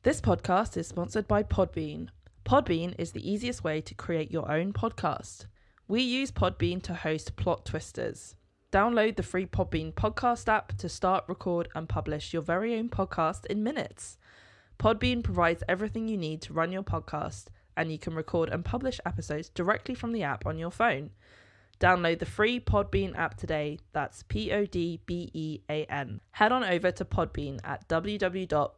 This podcast is sponsored by Podbean. Podbean is the easiest way to create your own podcast. We use Podbean to host Plot Twisters. Download the free Podbean podcast app to start, record, and publish your very own podcast in minutes. Podbean provides everything you need to run your podcast, and you can record and publish episodes directly from the app on your phone. Download the free Podbean app today. That's Podbean. Head on over to Podbean at www.podbean.com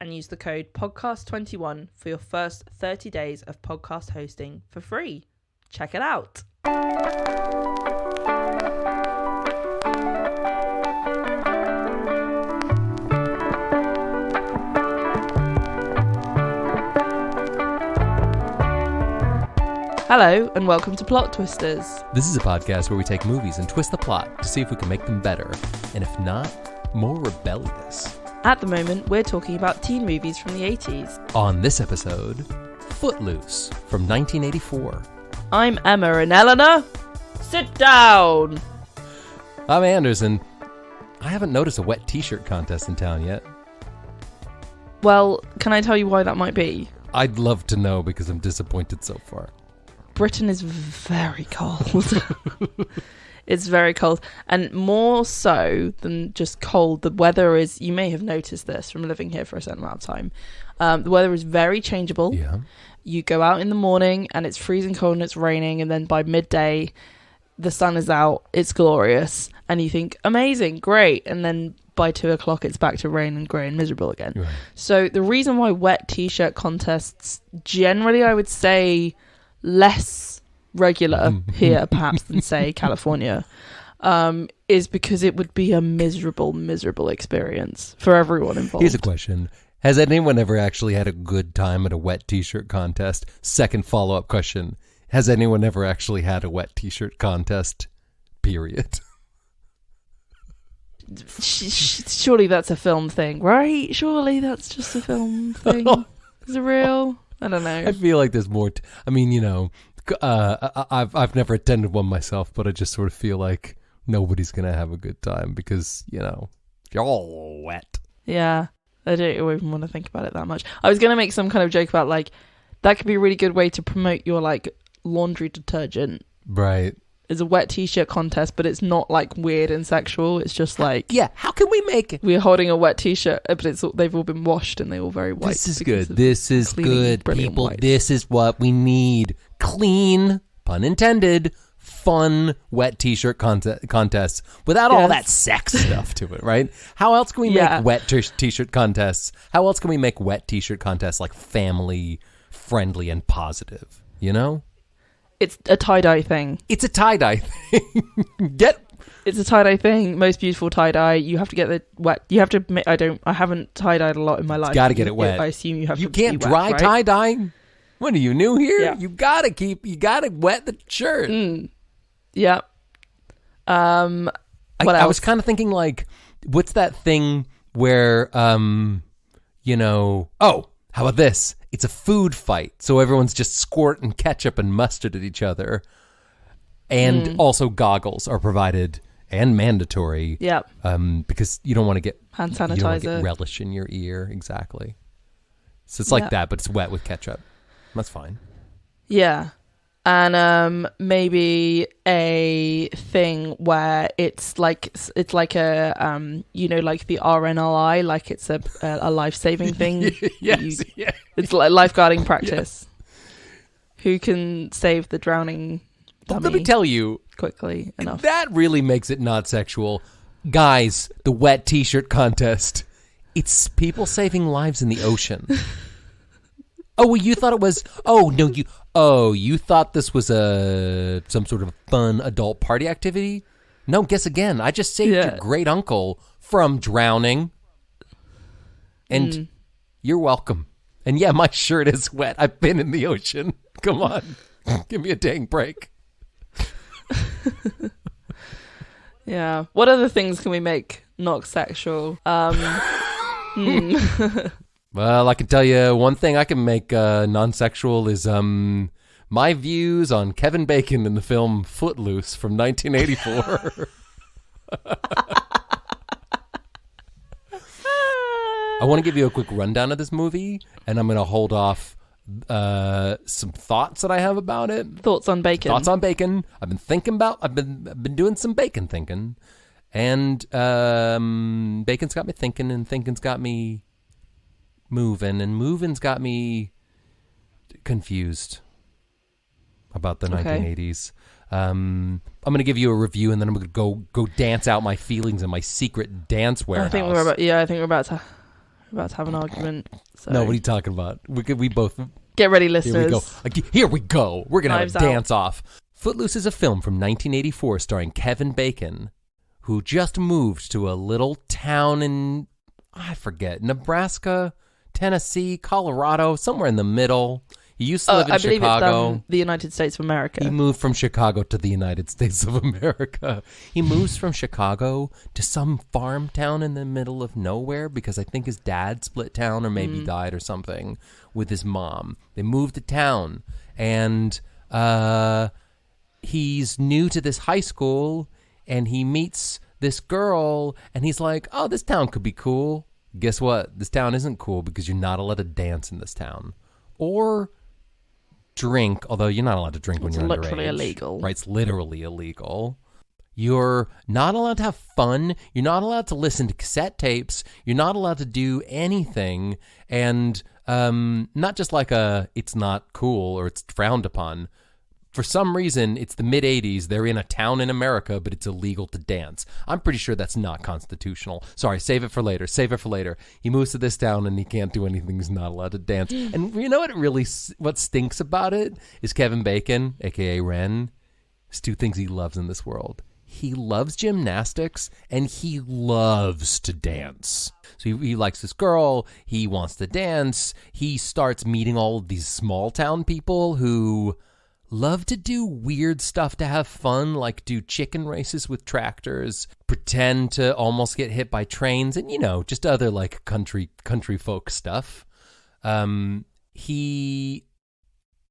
and use the code podcast21 for your first 30 days of podcast hosting for free. Check it out. Hello and welcome to Plot Twisters. This is a podcast where we take movies and twist the plot to see if we can make them better, and if not, more rebellious. At the moment, we're talking about teen movies from the 80s. On this episode, Footloose from 1984. I'm Emma, and Eleanor, sit down! I'm Anders, and I haven't noticed a wet t-shirt contest in town yet. Well, can I tell you why that might be? I'd love to know because I'm disappointed so far. Britain is very cold. It's very cold. And more so than just cold, the weather is, you may have noticed this from living here for a certain amount of time. The weather is very changeable. Yeah. You go out in the morning and it's freezing cold and it's raining. And then by midday, the sun is out. It's glorious. And you think, amazing, great. And then by 2 o'clock, it's back to rain and grey and miserable again. Right. So the reason why wet t-shirt contests generally, I would say, less regular here perhaps than say California is because it would be a miserable experience for everyone involved. Here's a question. Has anyone ever actually had a good time at a wet t-shirt contest? Second follow-up question. Has anyone ever actually had a wet t-shirt contest? Period. Surely that's a film thing, right? Surely that's just a film thing. Is it real? I don't know. I feel like there's more. I've never attended one myself, but I just sort of feel like nobody's gonna have a good time because you're all wet. Yeah, I don't even want to think about it that much. I was gonna make some kind of joke about like that could be a really good way to promote your like laundry detergent. Right. It's a wet t-shirt contest, but it's not like weird and sexual. It's just like, yeah, how can we make it? We're holding a wet t-shirt, but they've all been washed and they're all very white. This is good. This is good, people. White. This is what we need. Clean, pun intended, fun wet t-shirt contests without all that sex stuff to it, right? How else can we make wet t-shirt contests? How else can we make wet t-shirt contests like family friendly and positive, It's a tie-dye thing. It's a tie-dye thing. It's a tie-dye thing. Most beautiful tie-dye. You have to get the wet. You have to. I haven't tie-dyed a lot in my life. Got to get it wet. I assume you have. You to can't be wet, dry right? tie-dye. What are you new here? Yeah. You gotta wet the shirt. Yeah. What else? I was kind of thinking like, what's that thing where how about this? It's a food fight, so everyone's just squirting ketchup and mustard at each other. And also goggles are provided and mandatory. Yeah. Because you don't want to get hand sanitizer. You don't want to get relish in your ear. Exactly. So it's like that, but it's wet with ketchup. That's fine. Yeah. And maybe a thing where it's like a like the RNLI, like it's a life-saving thing. Yes. It's like lifeguarding practice. Yes. Who can save the drowning dummy? Let me tell you quickly enough. That really makes it not sexual. Guys, the wet t-shirt contest. It's people saving lives in the ocean. Oh, well, you thought it was... Oh, no, you thought this was some sort of fun adult party activity? No, guess again. I just saved your great uncle from drowning. And you're welcome. And yeah, my shirt is wet. I've been in the ocean. Come on. Give me a dang break. Yeah. What other things can we make not sexual? Well, I can tell you one thing I can make non-sexual is my views on Kevin Bacon in the film Footloose from 1984. I want to give you a quick rundown of this movie, and I'm going to hold off some thoughts that I have about it. Thoughts on bacon. I've been thinking about. I've been doing some bacon thinking, and bacon's got me thinking, and thinking's got me moving, and moving's got me confused about the 1980s. I'm going to give you a review, and then I'm going to go dance out my feelings in my secret dance warehouse. I think we're about to have an argument. So. No, what are you talking about? We both get ready, listeners. Here we go. We're going to have a dance out. off. Footloose is a film from 1984 starring Kevin Bacon, who just moved to a little town in, I forget, Nebraska, Tennessee, Colorado, somewhere in the middle. He used to live in Chicago. I believe it's the United States of America. He moved from Chicago to the United States of America. He moves from Chicago to some farm town in the middle of nowhere because I think his dad split town or maybe died or something with his mom. They moved to town, and he's new to this high school, and he meets this girl, and he's like, oh, this town could be cool. Guess what? This town isn't cool because you're not allowed to dance in this town. Or drink, although you're not allowed to drink when you're underage. It's literally illegal. Right, it's literally illegal. You're not allowed to have fun. You're not allowed to listen to cassette tapes. You're not allowed to do anything. And not just like it's not cool or it's frowned upon. For some reason, it's the mid-'80s. They're in a town in America, but it's illegal to dance. I'm pretty sure that's not constitutional. Sorry, save it for later. He moves to this town, and he can't do anything. He's not allowed to dance. And you know what stinks about it is Kevin Bacon, a.k.a. Ren. There's two things he loves in this world. He loves gymnastics, and he loves to dance. So he likes this girl. He wants to dance. He starts meeting all of these small-town people who love to do weird stuff to have fun, like do chicken races with tractors, pretend to almost get hit by trains, and, just other, like, country folk stuff. He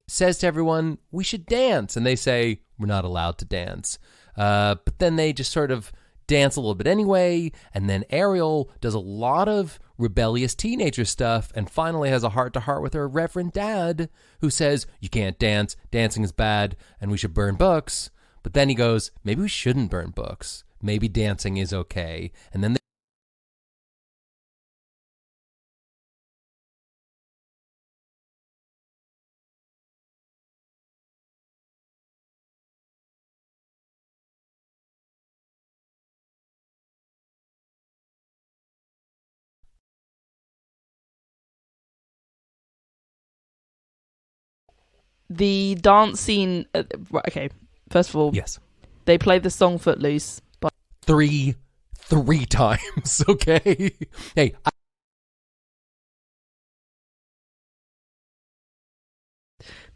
says to everyone, we should dance, and they say, we're not allowed to dance. But then they just sort of dance a little bit anyway, and then Ariel does a lot of rebellious teenager stuff and finally has a heart-to-heart with her reverend dad who says, you can't dance, dancing is bad, and we should burn books. But then he goes, maybe we shouldn't burn books. Maybe dancing is okay. And then the dance scene. Okay, first of all, yes, they play the song "Footloose" by three times. Okay, hey.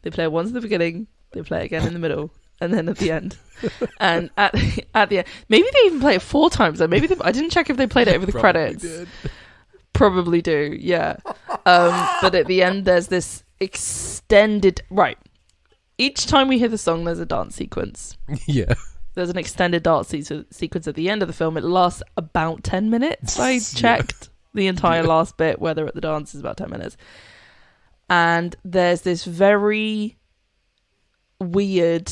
They play it once in the beginning. They play it again in the middle, and then at the end. And at the end, maybe they even play it 4 times. Though maybe I didn't check if they played it over the credits. Did. Probably do, yeah. But at the end, there's this extended. Right. Each time we hear the song, there's a dance sequence. Yeah. There's an extended dance sequence at the end of the film. It lasts about 10 minutes. I checked the entire last bit, where they're at the dance, is about 10 minutes. And there's this very weird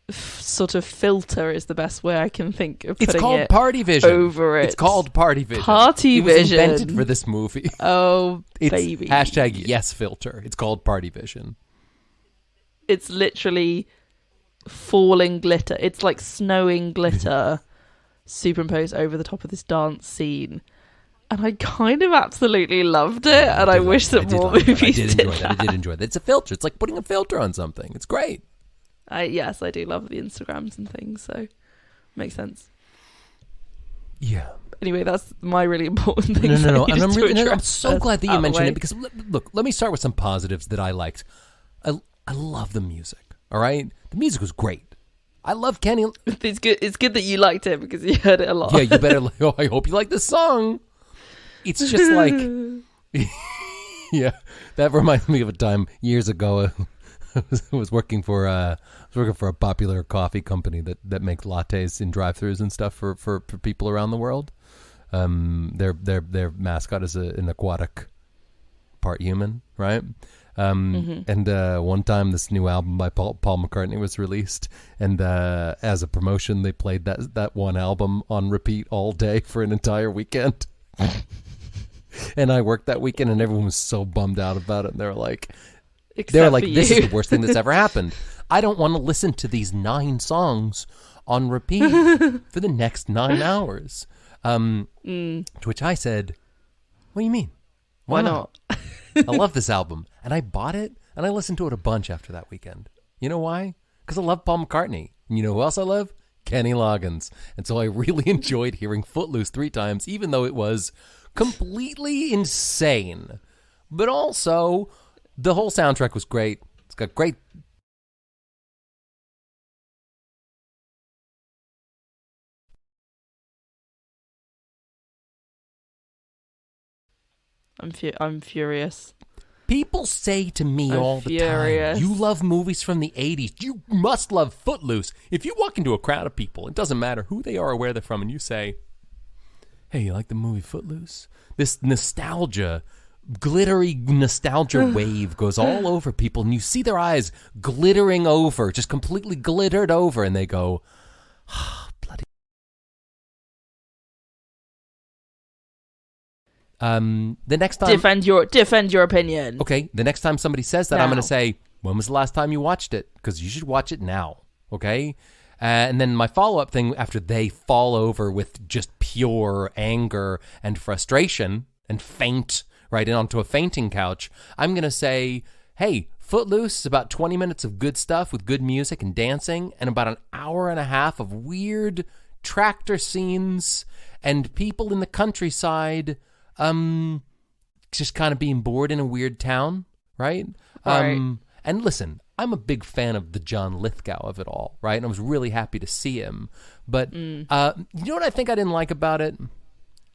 sort of filter, is the best way I can think of putting it. It's called Party Vision. Over it. It's called Party Vision. Party Vision. It was invented for this movie. Oh, it's baby. #yes filter. It's called Party Vision. It's literally falling glitter. It's like snowing glitter superimposed over the top of this dance scene. And I kind of absolutely loved it, and I wish that more movies did that. I did enjoy that. It's a filter. It's like putting a filter on something. It's great. Yes, I do love the Instagrams and things, so makes sense. Yeah. Anyway, that's my really important thing. No. And I'm so glad that you mentioned it, because look, let me start with some positives that I liked. I love the music. All right, the music was great. I love Kenny. It's good. It's good that you liked it because you heard it a lot. Yeah, you better. Oh, I hope you like this song. It's just like, yeah, that reminds me of a time years ago. I was working for a popular coffee company that makes lattes in drive-thrus and stuff for people around the world. Their mascot is an aquatic part human, right? And one time this new album by Paul McCartney was released, and as a promotion they played that one album on repeat all day for an entire weekend. And I worked that weekend, and everyone was so bummed out about it, and they were like, this is the worst thing that's ever happened. I don't want to listen to these 9 songs on repeat for the next 9 hours. To which I said, what do you mean? Why not? I love this album, and I bought it, and I listened to it a bunch after that weekend. You know why? Because I love Paul McCartney. And you know who else I love? Kenny Loggins. And so I really enjoyed hearing Footloose 3 times, even though it was completely insane. But also, the whole soundtrack was great. It's got great... I'm furious. People say to me all the time, you love movies from the 80s. You must love Footloose. If you walk into a crowd of people, it doesn't matter who they are or where they're from, and you say, hey, you like the movie Footloose? This nostalgia, glittery nostalgia wave goes all over people, and you see their eyes glittering over, just completely glittered over, and they go, bloody... The next time defend your opinion. Okay, the next time somebody says that, I'm going to say, when was the last time you watched it? Because you should watch it now. Okay, and then my follow-up thing after they fall over with just pure anger and frustration and faint right onto a fainting couch, I'm going to say, hey, Footloose is about 20 minutes of good stuff with good music and dancing, and about an hour and a half of weird tractor scenes and people in the countryside just kind of being bored in a weird town, right? And listen, I'm a big fan of the John Lithgow of it all, right? And I was really happy to see him. But you know what I think I didn't like about it?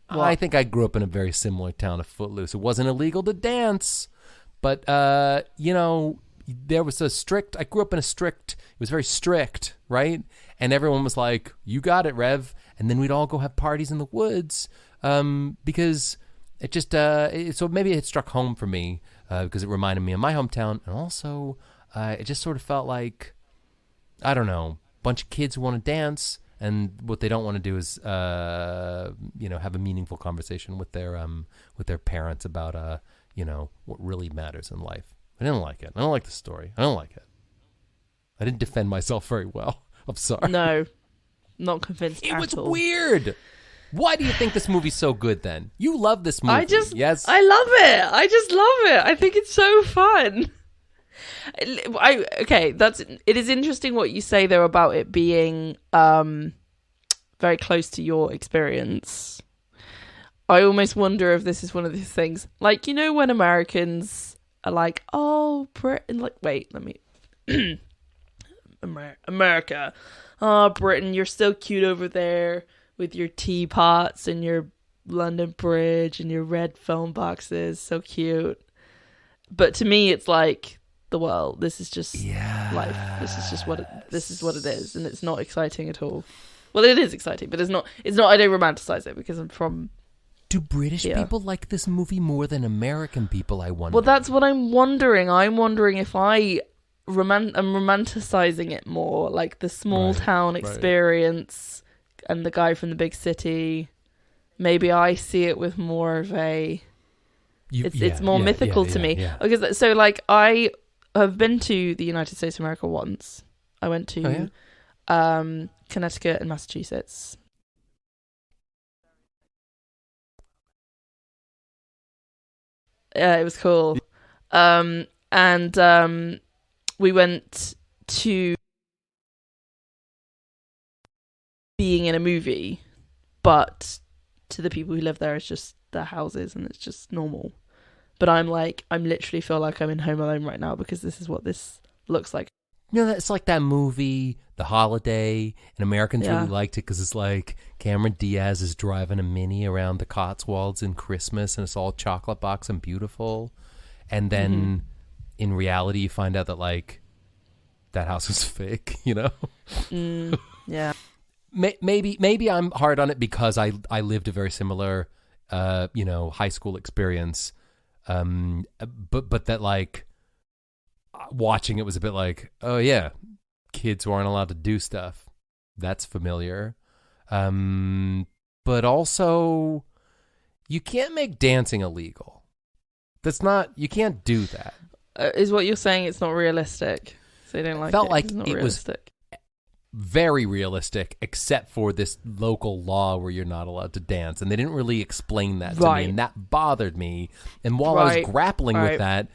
What? I think I grew up in a very similar town to Footloose. It wasn't illegal to dance, but, you know, there was I grew up in it was very strict, right? And everyone was like, you got it, Rev. And then we'd all go have parties in the woods because... It just, so maybe it struck home for me because it reminded me of my hometown. And also, it just sort of felt like, I don't know, a bunch of kids who want to dance. And what they don't want to do is, you know, have a meaningful conversation with their parents about, you know, what really matters in life. I didn't like it. I don't like the story. I don't like it. I didn't defend myself very well. I'm sorry. No, not convinced It was weird. Why do you think this movie's so good then? You love this movie. Yes. I love it. I just love it. I think it's so fun. It is interesting what you say though about it being very close to your experience. I almost wonder if this is one of these things, like, you know, when Americans are like, oh, Britain, like, wait, let me America. Oh, Britain, you're so cute over there with your teapots and your London Bridge and your red phone boxes. So cute. But to me, it's like, well, this is just life. This is just what it is. And it's not exciting at all. Well, it is exciting, but it's not, I don't romanticize it because I'm from... Do British people like this movie more than American people, I wonder? Well, that's what I'm wondering. I'm wondering if I'm romanticizing it more, like the small town experience and the guy from the big city. Maybe I see it with more of a... It's more mythical to me. Yeah. Because, so, like, I have been to the United States of America once. I went to Connecticut and Massachusetts. Yeah, it was cool. And we went to being in a movie, but to the people who live there, it's just their houses and it's just normal. But I'm literally feel like I'm in Home Alone right now because this is what this looks like. You know, it's like that movie, The Holiday, and Americans really liked it because it's like Cameron Diaz is driving a Mini around the Cotswolds in Christmas and it's all chocolate box and beautiful. And then in reality, you find out that, like, that house was fake, you know? Yeah. maybe I'm hard on it because I lived a very similar, high school experience. But that like watching it was a bit like, oh yeah, kids who aren't allowed to do stuff. That's familiar. But also you can't make dancing illegal. You can't do that. Is what you're saying it's not realistic? So you don't like Felt it? like It's not it realistic. was very realistic, except for this local law where you're not allowed to dance. And they didn't really explain that to me, and that bothered me. And while I was grappling with that,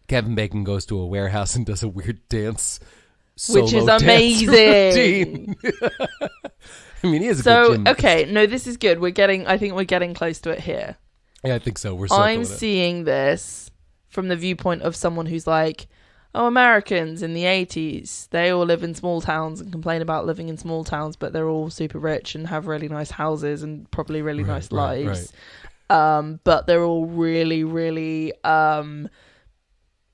Kevin Bacon goes to a warehouse and does a weird dance. Which is amazing. I mean, he is a good gym. Okay, no, this is good. I think we're getting close to it here. Yeah, I think so. I'm seeing this from the viewpoint of someone who's like, oh, Americans in the 80s, they all live in small towns and complain about living in small towns, but they're all super rich and have really nice houses and probably really nice lives. Right. But they're all really, really...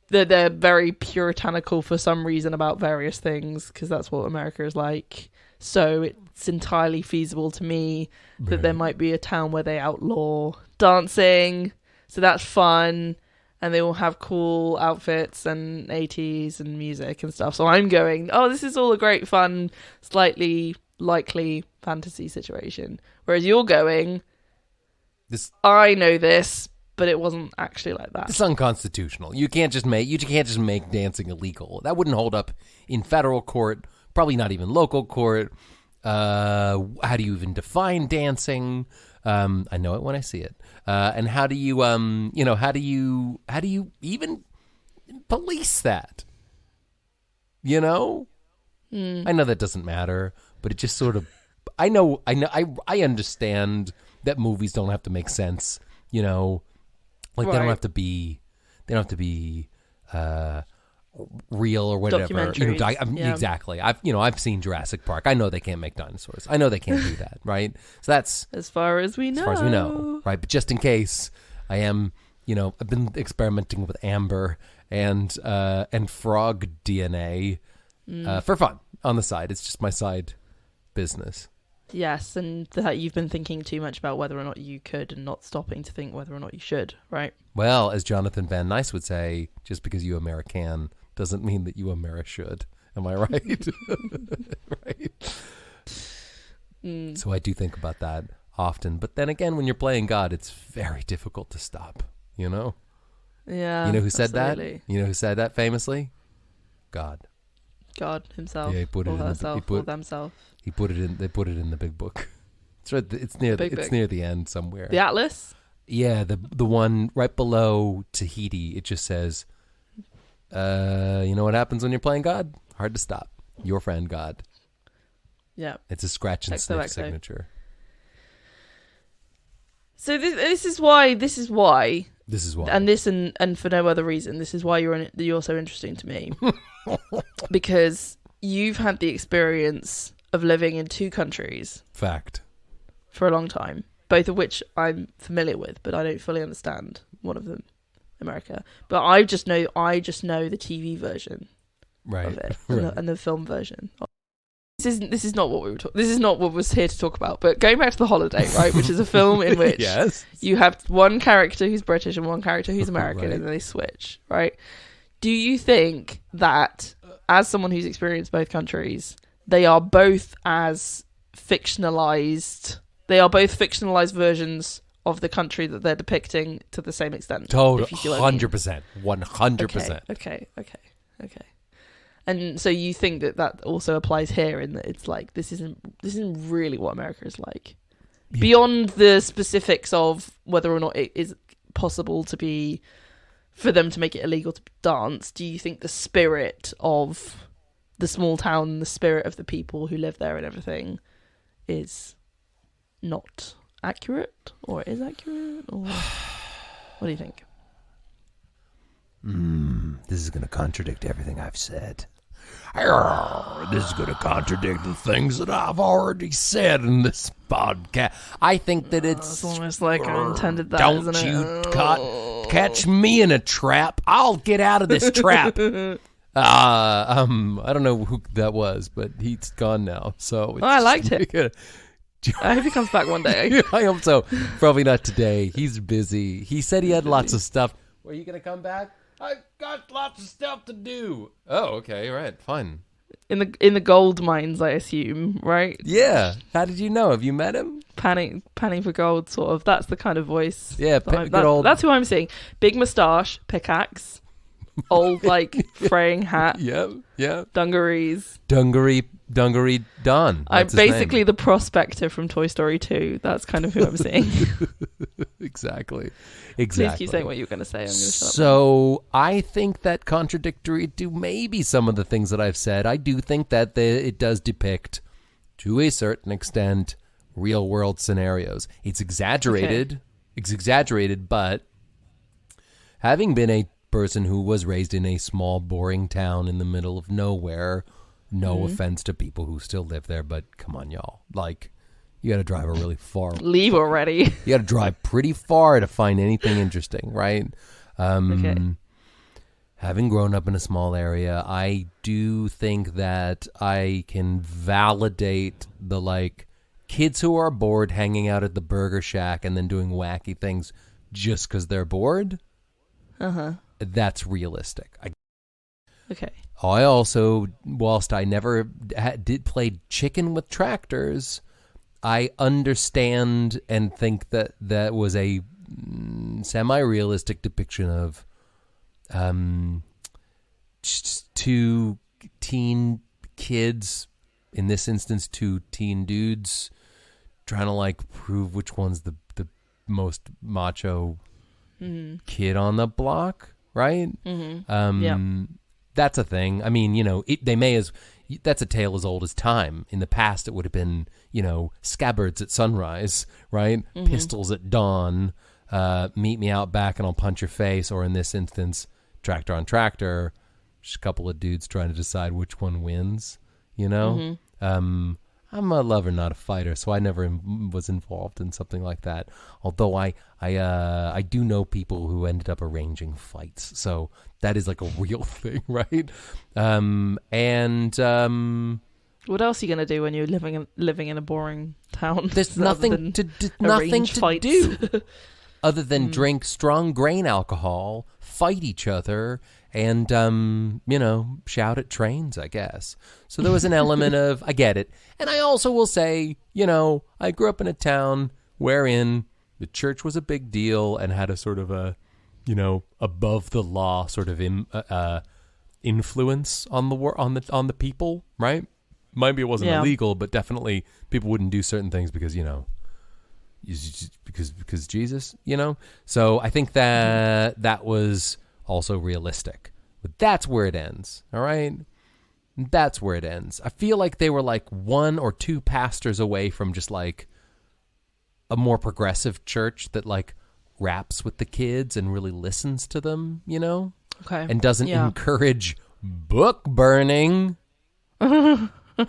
They're very puritanical for some reason about various things, because that's what America is like. So it's entirely feasible to me that there might be a town where they outlaw dancing. So that's fun. And they all have cool outfits and 80s and music and stuff. So I'm going, oh, this is all a great fun, slightly likely fantasy situation. Whereas you're going, I know this, but it wasn't actually like that. It's unconstitutional. You can't just make dancing illegal. That wouldn't hold up in federal court, probably not even local court. How do you even define dancing? I know it when I see it. And how do you how do you even police that? I know that doesn't matter, but it just sort of I understand that movies don't have to make sense, like they don't have to be real or whatever. Exactly. I've seen Jurassic Park. I know they can't make dinosaurs. I know they can't do that, right? So that's as far as we know. Right? But just in case, I am, I've been experimenting with amber and frog DNA for fun on the side. It's just my side business. Yes, and that you've been thinking too much about whether or not you could and not stopping to think whether or not you should, right? Well, as Jonathan Van Nys would say, just because you American doesn't mean that you should. Am I right? Right. So I do think about that often. But then again, when you're playing God, it's very difficult to stop, Yeah. You know who said that? You know who said that famously? God himself. Yeah, he put it in themselves. He put it in. They put it in the big book. It's right. It's near. It's near the end somewhere. The Atlas. Yeah, the one right below Tahiti. It just says, "You know what happens when you're playing God? Hard to stop. Your friend God." Yeah. It's a scratch and sniff signature. So this is why. And for no other reason. This is why you're so interesting to me. Because you've had the experience of living in two countries. Fact. For a long time. Both of which I'm familiar with, but I don't fully understand one of them, America. But I just know the TV version of it and the film version. This is not what we were talking. This is not what was here to talk about. But going back to The Holiday, right, which is a film in which you have one character who's British and one character who's American, and then they switch, right? Do you think that, as someone who's experienced both countries, they are both as fictionalized? They are both fictionalized versions of the country that they're depicting to the same extent. Totally, 100%, 100%. Okay. And so you think that also applies here, in that it's like this isn't really what America is like, beyond the specifics of whether or not it is possible for them to make it illegal to dance. Do you think the spirit of the small town, the spirit of the people who live there and everything, is not accurate, or is accurate, or what do you think? This is going to contradict everything I've said. This is going to contradict the things that I've already said in this podcast. I think that it's almost like I intended that. Don't isn't you it? catch me in a trap. I'll get out of this trap. I don't know who that was, but he's gone now. So it's I liked him. I hope he comes back one day. I hope so. Probably not today. He's busy. He said he had lots of stuff. Are you going to come back? I've got lots of stuff to do. Oh, okay. All right. Fine. In the gold mines, I assume, right? Yeah. How did you know? Have you met him? Panning for gold, sort of. That's the kind of voice. Yeah, that's who I'm seeing. Big moustache, pickaxe, old fraying hat. Yeah. Dungarees. Dungaree Don. I'm basically the prospector from Toy Story 2. That's kind of who I'm seeing. Exactly. Please keep saying what you were going to say. I'm going to shut up. So I think that contradictory to maybe some of the things that I've said, I do think that it does depict, to a certain extent, real world scenarios. It's exaggerated. Okay. It's exaggerated, but having been a person who was raised in a small, boring town in the middle of nowhere, no offense to people who still live there, but come on, y'all. You got to drive really far. Leave already. You got to drive pretty far to find anything interesting, right? Okay. Having grown up in a small area, I do think that I can validate the kids who are bored hanging out at the burger shack and then doing wacky things just because they're bored. Uh-huh. That's realistic. Okay. I also, whilst I never did play chicken with tractors, I understand and think that was a semi-realistic depiction of two teen kids, in this instance, two teen dudes, trying to prove which one's the most macho kid on the block, right? Mm-hmm. Yeah. That's a thing. I mean, they may as... That's a tale as old as time. In the past, it would have been, scabbards at sunrise, right? Mm-hmm. Pistols at dawn. Meet me out back and I'll punch your face. Or in this instance, tractor on tractor. Just a couple of dudes trying to decide which one wins, Mm-hmm. I'm a lover, not a fighter, so I never was involved in something like that. Although I do know people who ended up arranging fights, so that is a real thing, right? What else are you gonna do when you're living in a boring town? There's nothing to do other than drink strong grain alcohol, fight each other, and shout at trains, I guess. So there was an element of, I get it. And I also will say, I grew up in a town wherein the church was a big deal and had a sort of a, above the law sort of influence on the people, right? Maybe it wasn't illegal, but definitely people wouldn't do certain things because because Jesus, So I think that was also realistic. But that's where it ends, all right? That's where it ends. I feel like they were one or two pastors away from just a more progressive church that raps with the kids and really listens to them, Okay. And doesn't encourage book burning. And I'm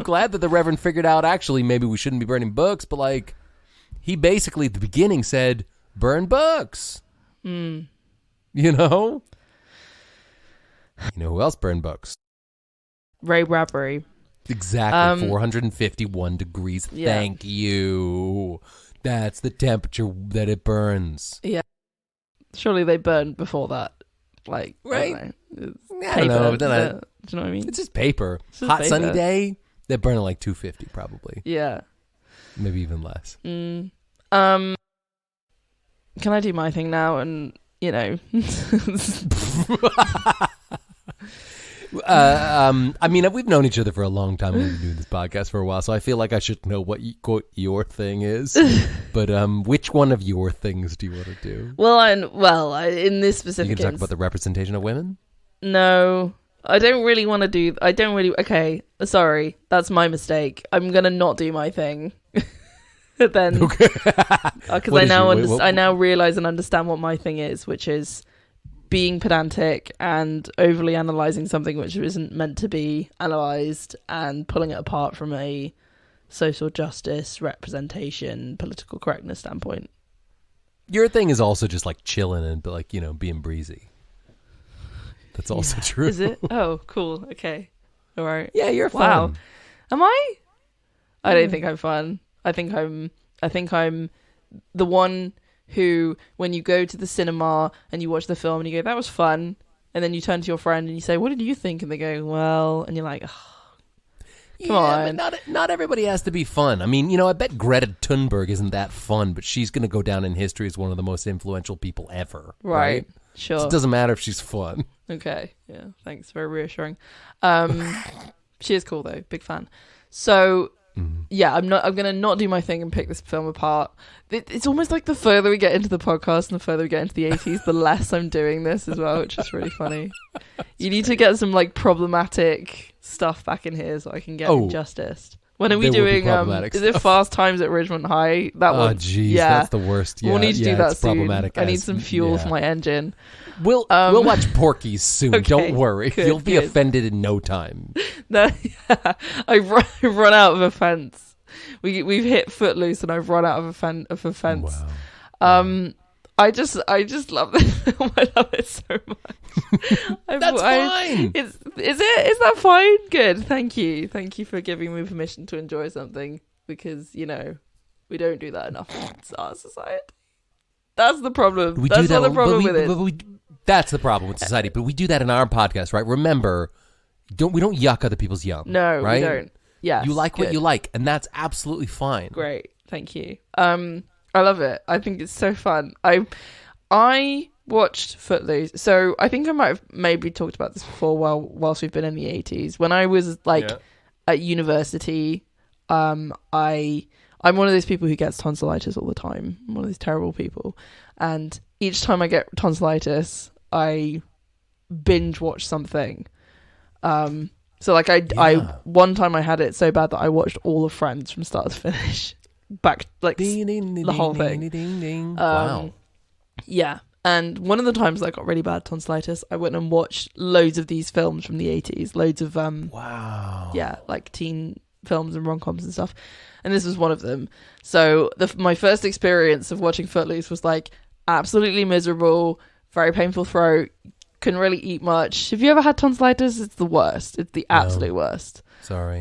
glad that the Reverend figured out actually maybe we shouldn't be burning books, but he basically at the beginning said burn books. You know who else burned books? Ray Bradbury. Exactly. 451 degrees. Yeah. Thank you. That's the temperature that it burns. Yeah. Surely they burned before that. Right? I don't know. Do you know what I mean? It's just paper. Hot sunny day, they burn at 250 probably. Yeah. Maybe even less. Can I do my thing now? And I mean, we've known each other for a long time. We've been doing this podcast for a while, so I feel like I should know what your thing is. But which one of your things do you want to do? Well, in this specific, you can talk about the representation of women. No, I don't really want to do. Okay, sorry, that's my mistake. I'm gonna not do my thing. Then, okay, because I now realize and understand what my thing is, which is being pedantic and overly analyzing something which isn't meant to be analyzed and pulling it apart from a social justice, representation, political correctness standpoint. Your thing is also just chilling and being breezy. That's also true. Is it? Oh, cool. Okay. All right. Yeah, you're Wow. fun. Am I? I don't think I'm fun. I think I'm the one who, when you go to the cinema and you watch the film and you go, that was fun, and then you turn to your friend and you say, what did you think? And they go, well, and you're like, come on. But not everybody has to be fun. I mean, I bet Greta Thunberg isn't that fun, but she's going to go down in history as one of the most influential people ever. Right? Sure. So it doesn't matter if she's fun. Okay. Yeah. Thanks. Very reassuring. She is cool though. Big fan. So yeah, I'm gonna not do my thing and pick this film apart. It's almost like the further we get into the podcast and the further we get into the 80s, the less I'm doing this as well, which is really funny. You need to get some like problematic stuff back in here so I can get injusticed. When are we doing? Is it Fast Times at Ridgemont High? That one. Oh, jeez, that's the worst. Yeah, we'll need to do that soon. I need as- some fuel for my engine. We'll watch Porky's soon. Okay, Don't worry, good, you'll be good. offended in no time. No, I've run out of offense. We've hit Footloose and I've run out of offense. Wow. I just love this film. I love it so much. That's fine. Is that fine? Good. Thank you for giving me permission to enjoy something, because we don't do that enough in our society. That's the problem. That's not the problem with it. That's the problem with society. But we do that in our podcast, right? Remember, we don't yuck other people's yum. No, right? we don't. Yeah, you like what you like, and that's absolutely fine. Great, thank you. I love it. I think it's so fun. I watched Footloose. So I think I might have maybe talked about this before whilst we've been in the 80s. When I was at university, I'm one of those people who gets tonsillitis all the time. I'm one of these terrible people. And each time I get tonsillitis, I binge watch something. So like I one time I had it so bad that I watched all of Friends from start to finish. Back like the whole thing. Wow. Yeah. And one of the times I got really bad tonsillitis, I went and watched loads of these films from the 80s, loads of wow. Yeah, like teen films and rom-coms and stuff. And this was one of them. So my first experience of watching Footloose was like absolutely miserable, very painful throat, couldn't really eat much. Have you ever had tonsillitis? It's the worst. It's the absolute worst. Sorry.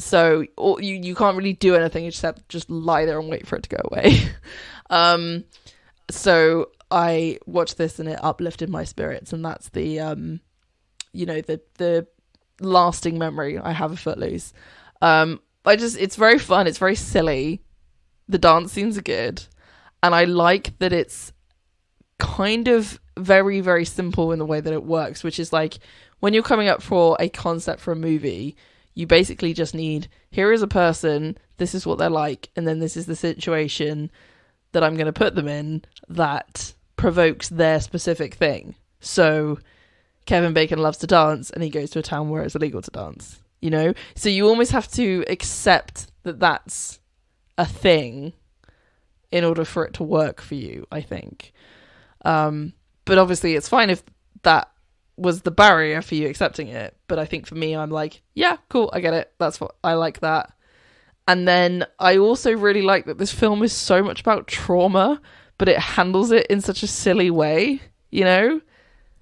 So you can't really do anything except just lie there and wait for it to go away. So I watched this and it uplifted my spirits, and that's the the lasting memory I have of Footloose. It's very fun. It's very silly. The dance scenes are good, and I like that it's kind of very, very simple in the way that it works, which is like when you're coming up for a concept for a movie, you basically just need, here is a person, this is what they're like, and then this is the situation that I'm going to put them in that provokes their specific thing. So Kevin Bacon loves to dance, and he goes to a town where it's illegal to dance, So you almost have to accept that that's a thing in order for it to work for you, I think. But obviously it's fine if that was the barrier for you accepting it. But I think for me, I'm like, yeah, cool, I get it. That's what I like that. And then I also really like that this film is so much about trauma, but it handles it in such a silly way,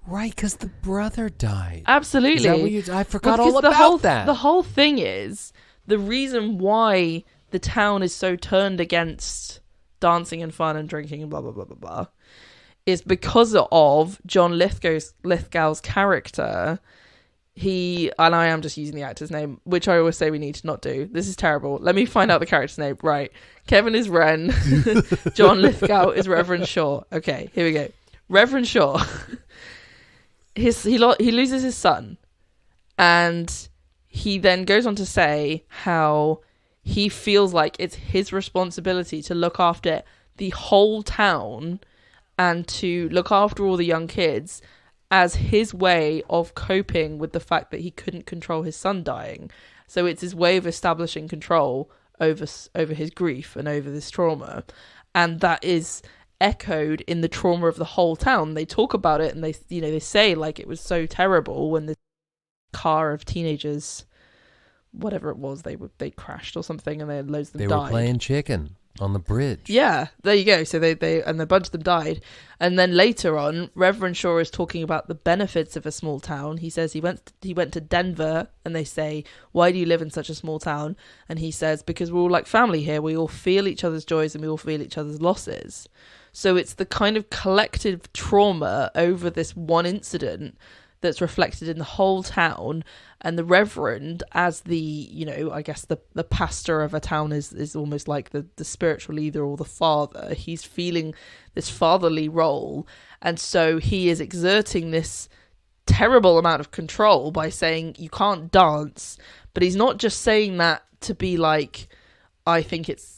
Right, because the brother died. Absolutely. I forgot all about that. The whole thing is, the reason why the town is so turned against dancing and fun and drinking and blah, blah, blah, blah, blah, is because of John Lithgow's character. And I am just using the actor's name, which I always say we need to not do. This is terrible. Let me find out the character's name. Right. Kevin is Ren. John Lithgow is Reverend Shaw. Okay, here we go. Reverend Shaw. He loses his son. And he then goes on to say how he feels like it's his responsibility to look after the whole town and to look after all the young kids as his way of coping with the fact that he couldn't control his son dying. So it's his way of establishing control over his grief and over this trauma. And that is echoed in the trauma of the whole town. They talk about it and they say like it was so terrible when the car of teenagers, whatever it was, they crashed or something, and then loads of them died. They were playing chicken. on the bridge. Yeah, there you go. So they and a bunch of them died. And then later on, Reverend Shaw is talking about the benefits of a small town. He says he went to Denver, and they say, "Why do you live in such a small town?" And he says, "Because we're all like family here. We all feel each other's joys and we all feel each other's losses." So it's the kind of collective trauma over this one incident that's reflected in the whole town. And the Reverend, as the, I guess the pastor of a town is almost like the spiritual leader or the father. He's feeling this fatherly role. And so he is exerting this terrible amount of control by saying, you can't dance. But he's not just saying that to be like, I think it's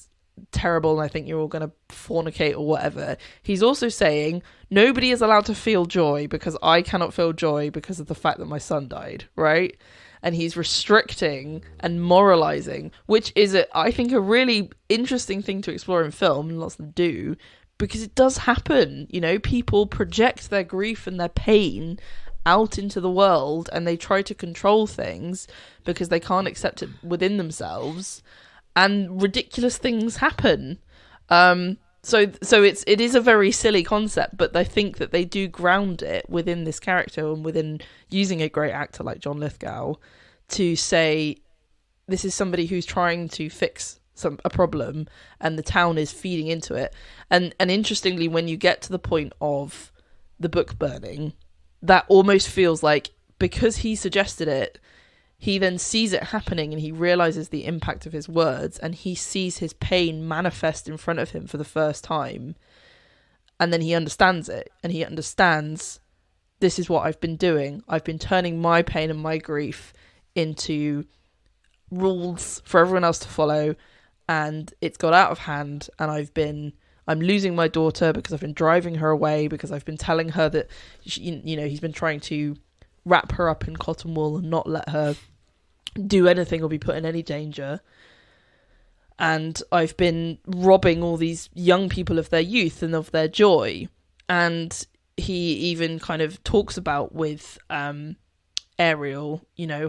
terrible and I think you're all going to fornicate or whatever. He's also saying nobody is allowed to feel joy because I cannot feel joy because of the fact that my son died, right? And he's restricting and moralizing, which is I think a really interesting thing to explore in film, and lots of them do, because it does happen. People project their grief and their pain out into the world, and they try to control things because they can't accept it within themselves. And ridiculous things happen. So it is a very silly concept, but I think that they do ground it within this character and within using a great actor like John Lithgow to say this is somebody who's trying to fix a problem, and the town is feeding into it. And interestingly, when you get to the point of the book burning, that almost feels like because he suggested it, he then sees it happening and he realizes the impact of his words, and he sees his pain manifest in front of him for the first time. And then he understands it, and he understands, this is what I've been doing. I've been turning my pain and my grief into rules for everyone else to follow, and it's got out of hand, and I'm losing my daughter because I've been driving her away, because I've been telling her that he's been trying to wrap her up in cotton wool and not let her do anything or be put in any danger. And I've been robbing all these young people of their youth and of their joy. And he even kind of talks about with Ariel,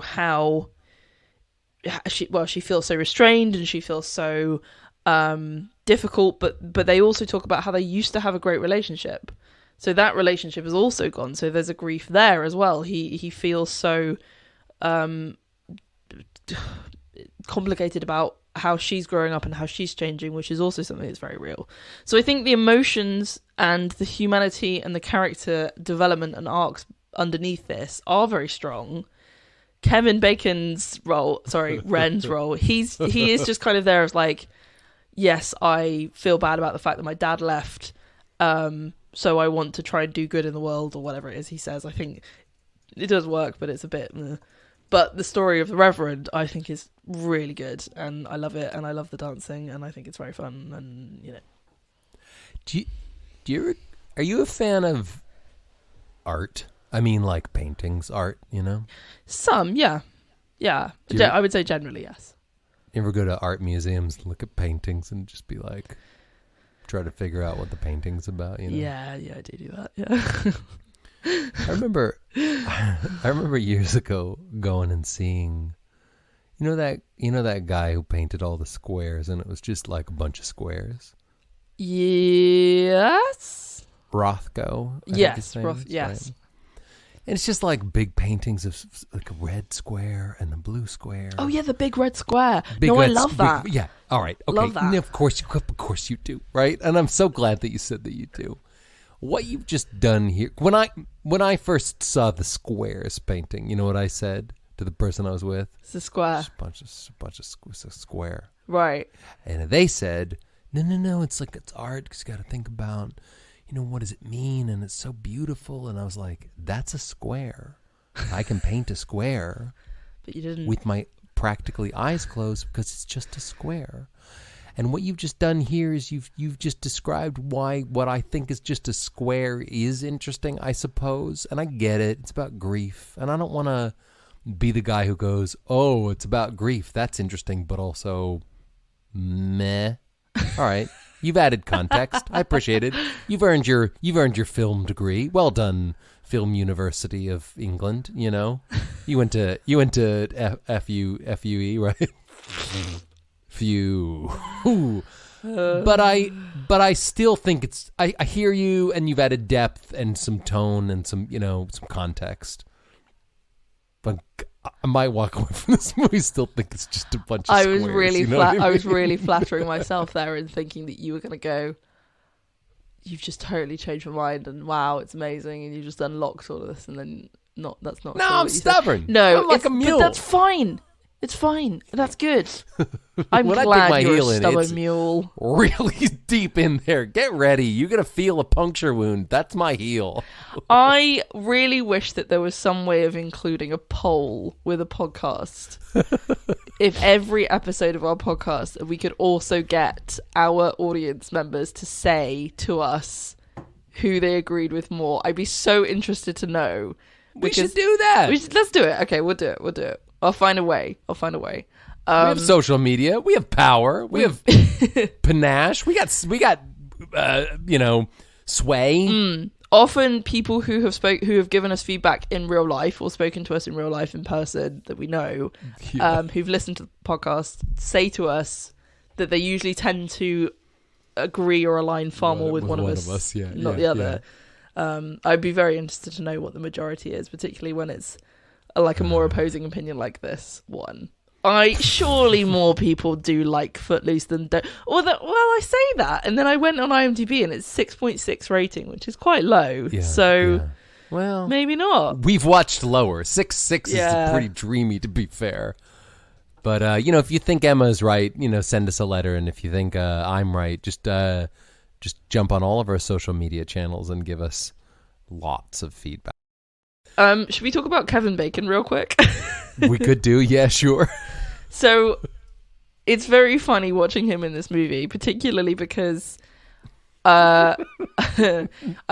how she feels so restrained and she feels so difficult, but they also talk about how they used to have a great relationship. So that relationship is also gone. So there's a grief there as well. He feels so complicated about how she's growing up and how she's changing, which is also something that's very real. So I think the emotions and the humanity and the character development and arcs underneath this are very strong. Kevin Bacon's role, Ren's role, he is just kind of there as like, yes, I feel bad about the fact that my dad left, so I want to try and do good in the world, or whatever it is he says. I think it does work, but it's a bit... But the story of the Reverend, I think, is really good, and I love it, and I love the dancing, and I think it's very fun, and, Are you a fan of art? I mean, like paintings, art, Some, yeah. Yeah, I would say generally, yes. You ever go to art museums and look at paintings and just be like, try to figure out what the painting's about, Yeah, I do that, yeah. I remember years ago going and seeing, that guy who painted all the squares, and it was just like a bunch of squares. Yes. Rothko. Yes. Right? And it's just like big paintings of like a red square and a blue square. Oh yeah, the big red square. I love that. Yeah. All right. Okay. Love that. Of course you do. Right. And I'm so glad that you said that you do. What you've just done here, when I first saw the squares painting, you know what I said to the person I was with? It's a square. Just a bunch of square. Right. And they said, no, it's art, because you got to think about, what does it mean? And it's so beautiful. And I was like, that's a square. I can paint a square. But you didn't. With my practically eyes closed, because it's just a square. And what you've just done here is you've just described why what I think is just a square is interesting, I suppose. And I get it. It's about grief. And I don't want to be the guy who goes, oh, it's about grief. That's interesting, but also meh. All right. You've added context. I appreciate it. You've earned your film degree. Well done, Film University of England, You went to FUE, right? Phew. But I still think it's. I hear you, and you've added depth and some tone and some some context. But I might walk away from this movie still think it's just a bunch of squares. I was really flattering myself there and thinking that you were going to go, you've just totally changed my mind and wow, it's amazing, and you just unlocked all of this, and then that's not. No, I'm stubborn. No, I'm like a mule. But that's fine. It's fine. That's good. I'm when glad I dig my you're heel a in, stubborn it's mule. really deep in there. Get ready. You're going to feel a puncture wound. That's my heel. I really wish that there was some way of including a poll with a podcast. If every episode of our podcast, we could also get our audience members to say to us who they agreed with more. I'd be so interested to know. We should do that. Let's do it. Okay, we'll do it. I'll find a way. We have social media. We have power. We have panache. We got sway. Often people who have given us feedback in real life or spoken to us in real life in person that we know, who've listened to the podcast, say to us that they usually tend to agree or align far more with one of us, not the other. Yeah. I'd be very interested to know what the majority is, particularly when it's like a more opposing opinion like this one. Surely more people do like Footloose than don't. I say that, and then I went on IMDb and it's 6.6 rating, which is quite low. Well, maybe not. We've watched lower. 6.6 is pretty dreamy, to be fair. But if you think Emma's right, send us a letter, and if you think I'm right, just jump on all of our social media channels and give us lots of feedback. Should we talk about Kevin Bacon real quick? We could do, yeah, sure. So, it's very funny watching him in this movie, particularly because, I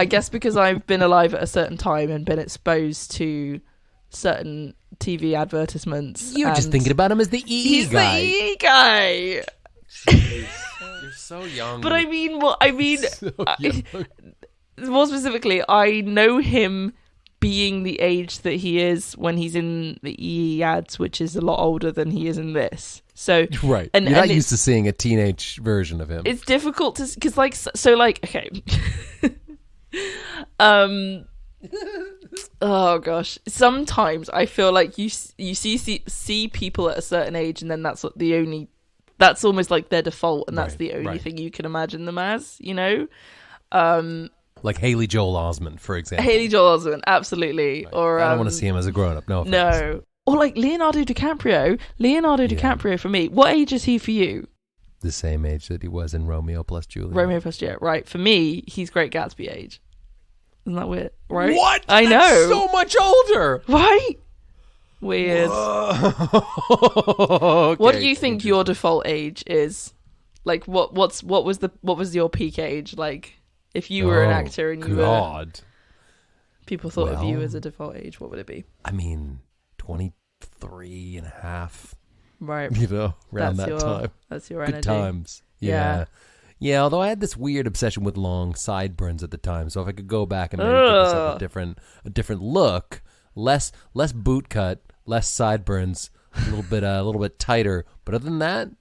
guess because I've been alive at a certain time and been exposed to certain TV advertisements. You're just thinking about him as the EE guy. He's the EE guy. Jeez, you're so young. But more specifically, I know him being the age that he is when he's in the EE ads, which is a lot older than he is in this. So right, you're not used to seeing a teenage version of him. It's difficult to because okay. Oh gosh, sometimes I feel like you see people at a certain age, and then that's almost like their default, and that's the only thing you can imagine them as, Like Haley Joel Osment, for example. Haley Joel Osment, absolutely. Right. Or I don't want to see him as a grown-up, no offense. No. Or like Leonardo DiCaprio. DiCaprio for me. What age is he for you? The same age that he was in Romeo plus Juliet. Romeo plus Juliet, right. For me, he's Great Gatsby age. Isn't that weird? Right? What? I know. That's so much older. Right? Weird. Okay. What do you think your default age is? Like, what was your peak age? Like, if you were an actor and you were... People thought of you as a default age, what would it be? I mean, 23 and a half. Right. Around that time. That's your Good energy. times. Yeah. Yeah, although I had this weird obsession with long sideburns at the time, so if I could go back and maybe give myself a different look, less boot cut, less sideburns, a little bit tighter. But other than that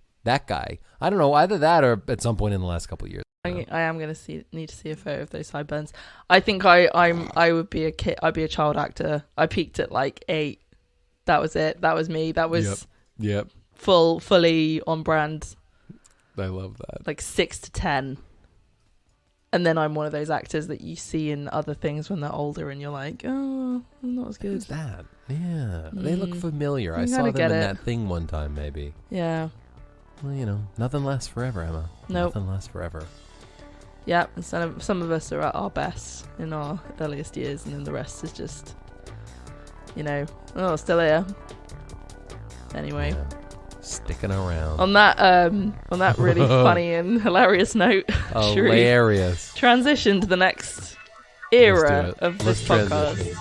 guy, I don't know, either that or at some point in the last couple of years. I am going to need to see a photo of those sideburns. I think I would be a kid. I'd be a child actor. I peaked at like 8. That was it. That was me. That was yep. fully on brand. I love that. Like 6 to 10. And then I'm one of those actors that you see in other things when they're older and you're like, oh, I'm not as good. Who's that? Yeah. They look familiar. I saw them in that thing one time, maybe. Yeah. Well, nothing lasts forever, Emma. Nope. Nothing lasts forever. Yeah, and some of us are at our best in our earliest years, and then the rest is just, still here. Anyway. Yeah. Sticking around. On that really funny and hilarious note, hilarious. Transition to the next era of this podcast.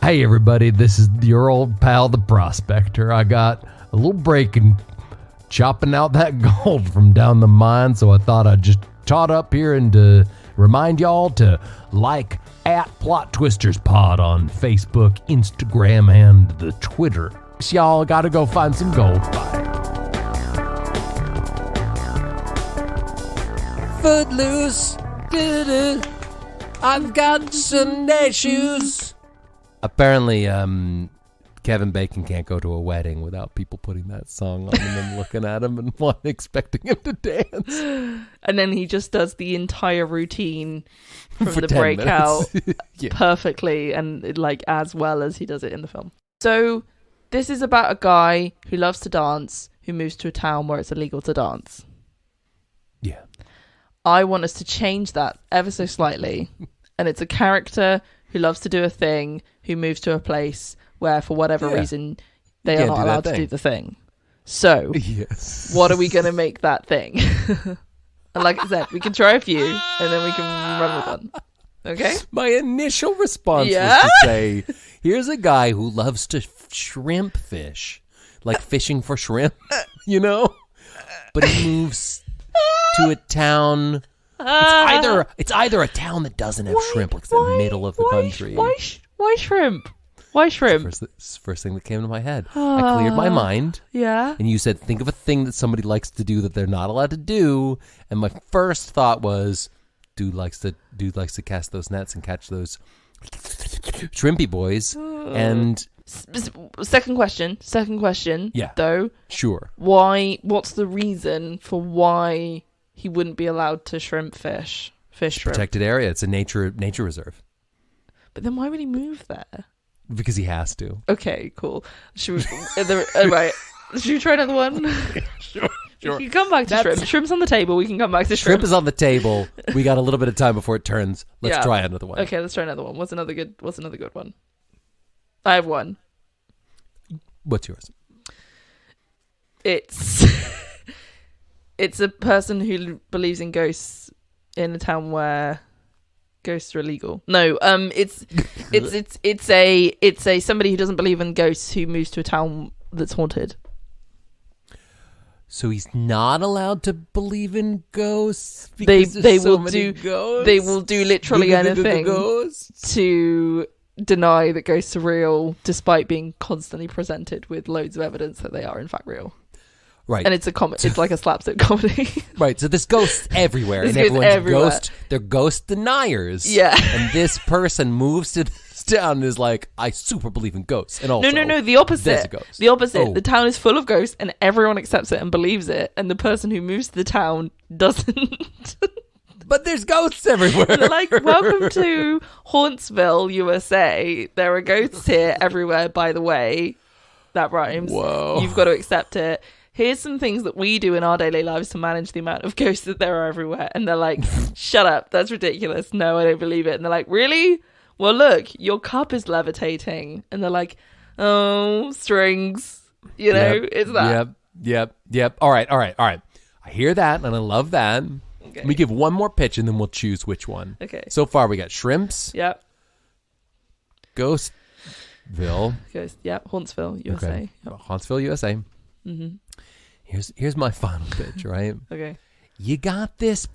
Hey everybody, this is your old pal, the Prospector. I got a little break in chopping out that gold from down the mine, so I thought I'd just tot up here and to remind y'all to like @Plot Twisters Pod on Facebook, Instagram, and the Twitter. Y'all gotta go find some gold. Bye. Footloose. I've got Sunday shoes. Apparently, Kevin Bacon can't go to a wedding without people putting that song on and then looking at him and expecting him to dance. And then he just does the entire routine from For the 10 breakout Yeah. perfectly and like as well as he does it in the film. So this is about a guy who loves to dance, who moves to a town where it's illegal to dance. Yeah. I want us to change that ever so slightly. And it's a character who loves to do a thing, who moves to a place where, for whatever reason, they are not allowed to do the thing. So, yes. what are we going to make that thing? And like I said, we can try a few, and then we can run with one. Okay? My initial response was to say, here's a guy who loves to shrimp fish. Like fishing for shrimp, you know? But he moves to a town. It's either a town that doesn't have shrimp, like it's in the middle of the country. Why shrimp? Why shrimp? First thing that came to my head. I cleared my mind. Yeah. And you said, think of a thing that somebody likes to do that they're not allowed to do. And my first thought was, dude likes to cast those nets and catch those shrimpy boys. And second question. Yeah. Though. Sure. What's the reason for why he wouldn't be allowed to fish shrimp? Protected area. It's a nature reserve. But then why would he move there? Because he has to. Okay, cool. Should we, right. Should we try another one? Sure. We can come back to shrimp. Shrimp's on the table. We can come back to shrimp. Shrimp is on the table. We got a little bit of time before it turns. Let's try another one. Okay, let's try another one. What's another good one? I have one. What's yours? It's a person who believes in ghosts in a town where ghosts are illegal. No, it's a somebody who doesn't believe in ghosts who moves to a town that's haunted. So he's not allowed to believe in ghosts because they so will many do ghosts? They will do literally anything Ghosts? to deny that ghosts are real, despite being constantly presented with loads of evidence that they are in fact real. Right. And it's it's like a slapstick comedy. Right, so there's ghosts everywhere, and they're ghost deniers. Yeah. And this person moves to this town and is like, I super believe in ghosts. And also, no, the opposite. There's a ghost. The opposite. Oh. The town is full of ghosts and everyone accepts it and believes it, and the person who moves to the town doesn't. But there's ghosts everywhere. They're like, welcome to Hauntsville, USA. There are ghosts here everywhere, by the way. That rhymes. Whoa. You've got to accept it. Here's some things that we do in our daily lives to manage the amount of ghosts that there are everywhere. And they're like, shut up, that's ridiculous. No, I don't believe it. And they're like, really? Well, look, your cup is levitating. And they're like, oh, strings. You know, it's that. Yep. All right. I hear that, and I love that. Okay. Let me give one more pitch, and then we'll choose which one. Okay. So far, we got Shrimps, Yep. Ghostville. Yep. Hauntsville, USA. Okay. Yep. Hauntsville, USA. Mm-hmm. Here's my final pitch, right? Okay. You got this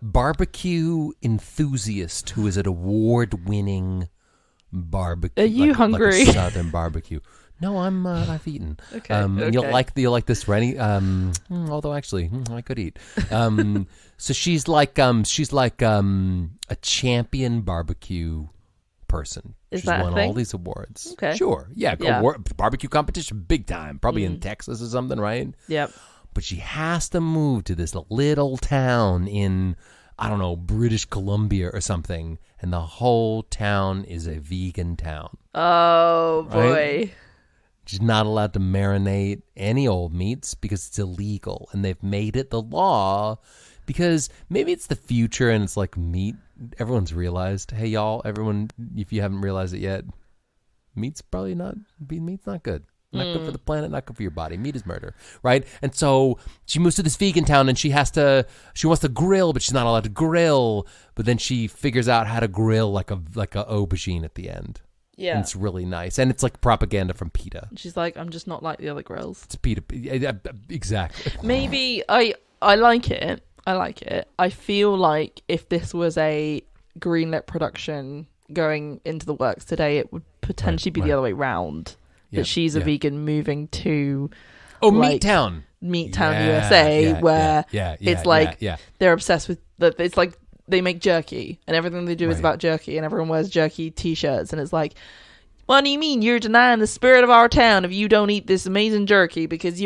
barbecue enthusiast who is an award-winning barbecue. Are you hungry? Like a Southern barbecue. No, I've eaten. Okay. And you'll like this, Rennie. Although actually, I could eat. So she's like a champion barbecue person. Is She's that a won thing? all these awards. Okay. Sure. Yeah. Yeah. Barbecue competition, big time. Probably in Texas or something, right? Yep. But she has to move to this little town in, I don't know, British Columbia or something, and the whole town is a vegan town. Oh, boy. Right? She's not allowed to marinate any old meats because it's illegal, and they've made it the law because maybe it's the future and it's like meat. Everyone's realized, hey, y'all, everyone, if you haven't realized it yet, meat's not good. Not good for the planet, not good for your body. Meat is murder, right? And so she moves to this vegan town, and she wants to grill, but she's not allowed to grill. But then she figures out how to grill like a aubergine at the end. Yeah. And it's really nice. And it's like propaganda from PETA. She's like, I'm just not like the other grills. It's PETA. Exactly. Maybe I like it. I feel like if this was a greenlit production going into the works today, it would potentially be the other way round. That she's a vegan moving to Meattown USA, where it's like they're obsessed with it's like they make jerky and everything they do is about jerky, and everyone wears jerky t-shirts, and it's like, what do you mean you're denying the spirit of our town if you don't eat this amazing jerky, because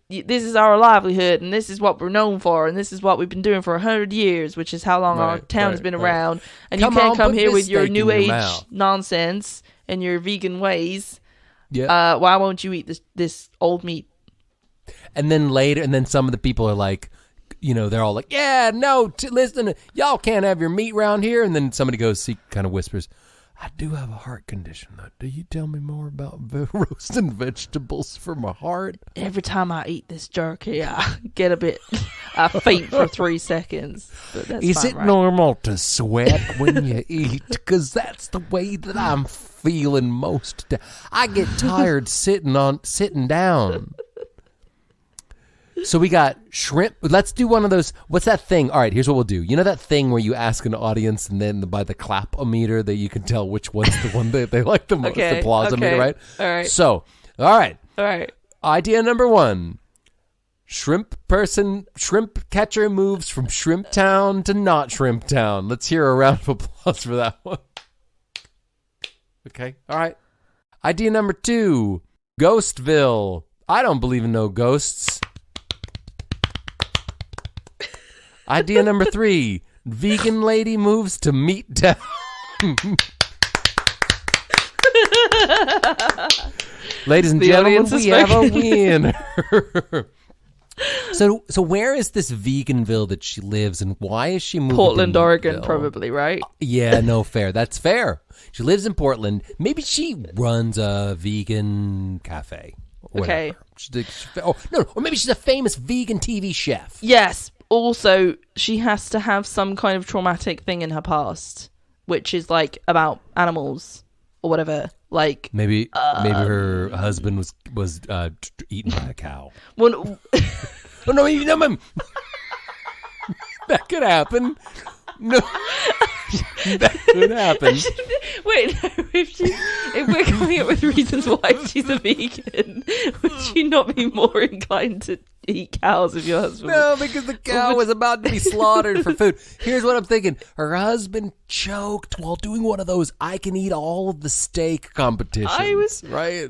this is our livelihood and this is what we're known for and this is what we've been doing for 100 years, which is how long our town has been around, and you can't come here with your new age nonsense and your vegan ways. Why won't you eat this old meat? And then later, and then some of the people are like, they're all like, yeah, no, listen, y'all can't have your meat around here. And then somebody kind of whispers, I do have a heart condition, though. Do you tell me more about roasting vegetables for my heart? Every time I eat this jerky, I get I faint for 3 seconds. But that's Is it normal to sweat when you eat? Because that's the way that I'm feeling most. I get tired sitting down. So we got shrimp. Let's do one of those. What's that thing? All right, here's what we'll do. You know that thing where you ask an audience and then by the clap-o-meter that you can tell which one's the one that they like the most, the applause-o-meter, right? All right. So, all right. All right. Idea number 1. Shrimp catcher moves from Shrimp Town to not Shrimp Town. Let's hear a round of applause for that one. Okay, all right. Idea number 2. Ghostville. I don't believe in no ghosts. Idea number 3. Vegan lady moves to Meattown. Ladies and gentlemen, we have a winner. So where is this Veganville that she lives, and why is she moving Portland, to Oregon, probably, right? Yeah, no, fair. That's fair. She lives in Portland. Maybe she runs a vegan cafe. Okay. Or maybe she's a famous vegan TV chef. Yes. Also, she has to have some kind of traumatic thing in her past, which is like about animals or whatever. Like maybe her husband was eaten by a cow. Well, oh no, that could happen. No, that could happen. Wait, no, if we're coming up with reasons why she's a vegan, would you not be more inclined to eat cows if your husband... No, because the cow was about to be slaughtered for food. Here's what I'm thinking. Her husband choked while doing one of those I can eat all of the steak competitions. Right?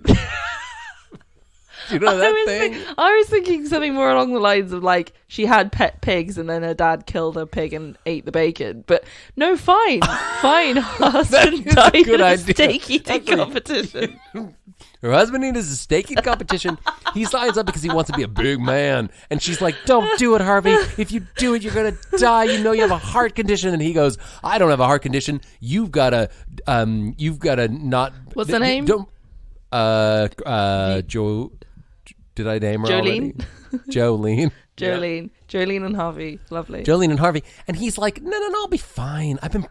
You know that thing? I was thinking something more along the lines of like she had pet pigs and then her dad killed a pig and ate the bacon. But no, fine. Her husband died in a steak eating competition. Her husband enters a steak eating competition. He signs up because he wants to be a big man. And she's like, don't do it, Harvey. If you do it, you're going to die. You know you have a heart condition. And he goes, I don't have a heart condition. You've got to not... What's the name? Joe... Did I name her Jolene? Jolene. Jolene and Harvey. Lovely. Jolene and Harvey. And he's like, no, I'll be fine. I've been